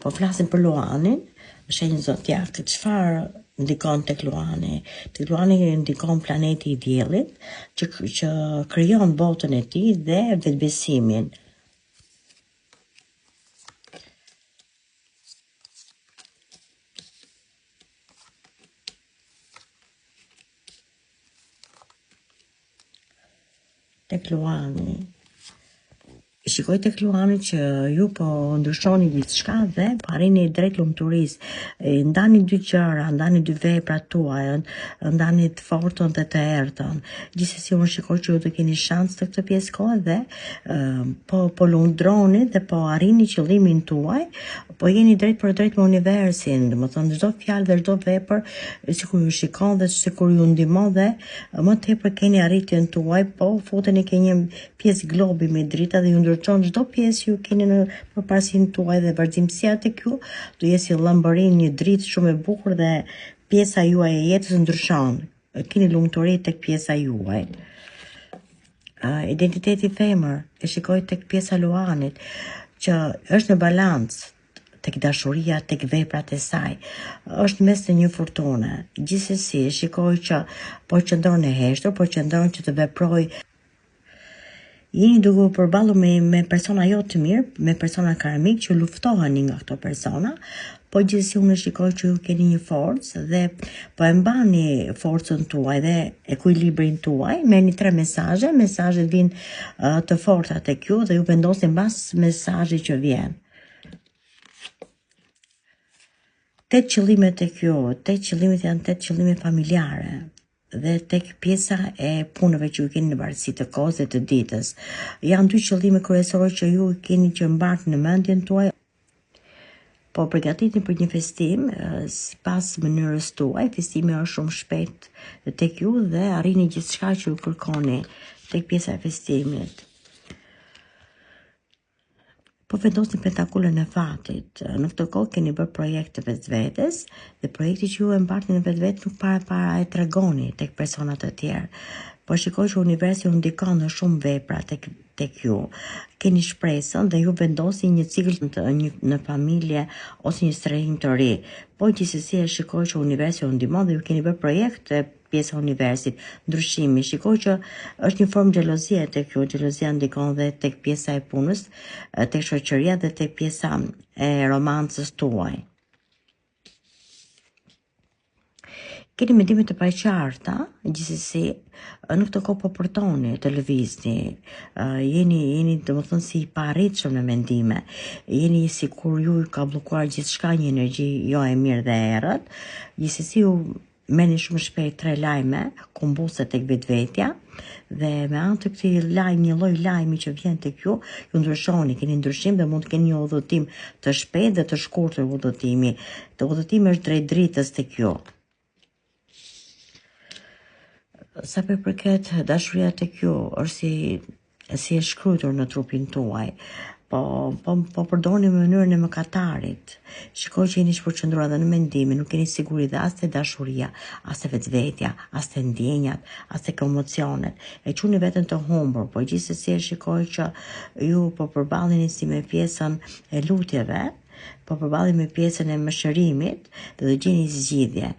Po flasim për Luanin, shenjë zodiak, çfarë ndikon tek Luani? Tek Luani ndikon planeti i diellit që krijon botën e tij dhe vetbesimin. Tek Luani. Shikoj tek Luani që ju po ndryshoni gjithçka dhe po arrini drejt lumturisë. Ndani dy gjëra, ndani dy veprat tuaja, ndani të fortën dhe të errëtën. Gjithsesi unë shikoj që ju do keni shans të këtë pjesë kohe dhe po lundroni dhe po arrini qëllimin tuaj, po jeni drejt për drejt me universin, domethënë çdo fjalë dhe çdo vepër sikur ju shikon dhe sikur ju ndihmon dhe më tepër keni arritjen tuaj, po futeni ke një pjesë globi me drita dhe ju ndërton çdo pjesë ju keni në përparësinë tuaj dhe vazhdimësia tek ju do jetë si llambërin një dritë shumë e bukur dhe pjesa juaj e jetës ndryshon. Keni lumturi tek pjesa juaj. Identiteti femër e shikoj tek pjesa Luanit që është në balancë tek dashuria, tek veprat e saj. Është mes të një furtune. Gjithsesi shikoj që po qëndron e heshtër, po qëndron që të veproj. Jeni duke u përballur me persona jo të mirë, me persona karmik që luftoheni nga këto persona, po gjithsesi unë shikoj që ju keni një forcë dhe po e mbani forcën tuaj dhe ekuilibrin tuaj, merrni 3 mesazhe, mesazhet vijnë të forta tek ju dhe ju vendosni mbas mesazhit që vjen. 8 qëllime tek ju, 8 qëllimet janë 8 qëllime familjare dhe tek pjesa e punëve që ju keni në varësi të kohës dhe të ditës. Janë 2 qëllime kryesore që ju keni që mbartë në mendjen tuaj. Po përgatitni për një festim sipas mënyrës tuaj, festimi është shumë shpejt tek ju dhe arrini gjithçka që ju kërkoni tek pjesa e festimit. Po vendosni pentakulën e fatit. Në këtë kohë keni bërë projekt të vetvetes dhe projekti që ju e mbartni në vetvetes nuk para e tregoni tek persona të tjerë. Po shikoj që universi ju ndikon në shumë vepra tek ju. Keni shpresën dhe ju vendosni një cikël në familje ose një strehim të ri. Po gjithsesi e shikoj që universi ju ndihmon dhe ju keni bërë projekte pjesa universit, ndryshimi. Shikoj që është një formë xhelozie tek ju, xhelozia ndikon dhe tek pjesa e punës, tek shoqëria dhe tek pjesa e romancës tuaj. Keni mendime të paqarta, gjithsesi në këtë kohë po përtoni të lëvizni, jeni domethënë si pa arritshëm në mendime, jeni sikur ju ka bllokuar gjithçka, një energji jo e mirë dhe errët, gjithsesi ju merrni shumë shpejt 3 lajme, kumbuse tek vetvetja dhe me anë të këtij lajmi, një lloj lajmi që vjen tek ju ndryshoni, keni ndryshim dhe mund të keni një udhëtim të shpejtë dhe të shkurtër udhëtimi. Të udhëtimi është drejt dritës tek ju. Sa përket dashuria tek ju, është si e shkruar në trupin tuaj. Po përdorni mënyrën e mëkatarit. Shikoj që jeni shpërqendruar edhe në mendime, nuk keni siguri dhe as te dashuria, as te vetvetja, as te ndjenjat, as te emocionet. E çuni veten të humbur, po gjithsesi e shikoj që ju po përballeni si me pjesën e lutjeve, po përballeni me pjesën e mëshirimit dhe do gjeni zgjidhje.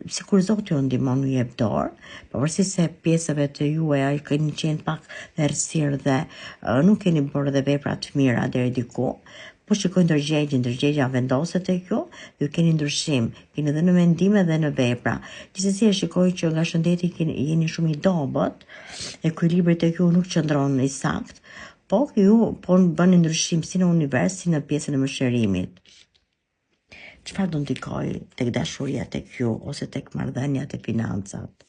Sikur Zoti ju ndihmon, ju jep dorë, pavarësisht se pjesëve të juaja keni qenë pak errësirë dhe nuk keni bërë dhe vepra të mira deri diku. Po shikoj ndërgjegja vendoset tek ju, ju keni ndryshim, keni edhe në mendime dhe në vepra. Gjithsesi e shikoj që nga shëndeti jeni shumë i dobët, ekuilibri tek ju nuk qëndron i saktë, po ju po bëni ndryshim si në univers, si në pjesën e mëshirimit. Çfarë do ndikoj tek dashuria tek ju ose tek marrëdhëniet e financat?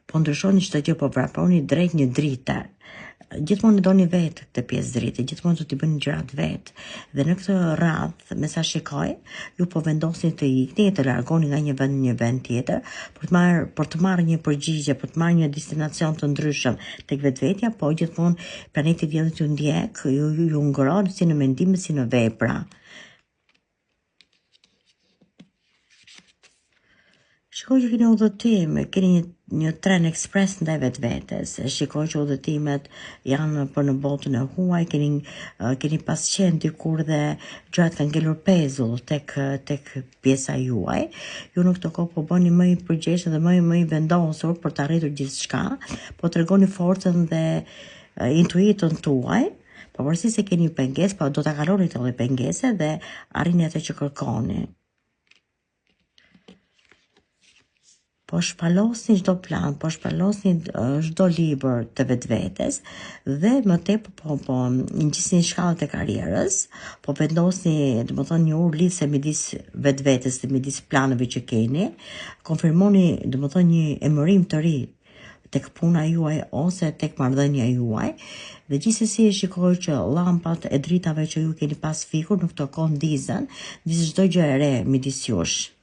Po ndryshoni çdo gjë, po vraproni drejt një drite. Gjithmonë doni vetë këtë pjesë drite, gjithmonë do t'i bëni gjërat vetë. Dhe në këtë radhë, me sa shikoj, ju po vendosni të ikni, të largoni nga një vend në një vend tjetër, për të marrë një përgjigje, për të marrë një destinacion të ndryshëm tek vetvetja, po gjithmonë planeti diellit ju ndjek, ju ngron si në mendime si në vepra. Shikoj që keni udhëtim, keni një tren ekspres ndaj vetvetes. Shikoj që udhëtimet janë për në botën e huaj, keni pas qenë dikur dhe gjërat kanë ngelur pezull tek pjesa juaj. Ju në këtë kohë po bëni më i përgjegjshëm dhe më i vendosur për të arritur gjithçka, po tregoni forcën dhe intuitën tuaj. Pavarësisht se keni pengesë, po do ta kaloni të lloj pengese dhe arrini atë që kërkoni. Po shpalosni çdo plan, po shpalosni çdo libër të vetvetes dhe më tepër po ngjisni shkallët e karrierës, po vendosni, domethënë një urë lidhse midis vetvetes dhe midis planeve që keni, konfirmoni domethënë një emërim të ri tek puna juaj ose tek marrëdhënia juaj dhe gjithsesi e shikoj që llampat e dritave që ju keni pas fikur në këtë kohë ndizën çdo gjë e re midis jush.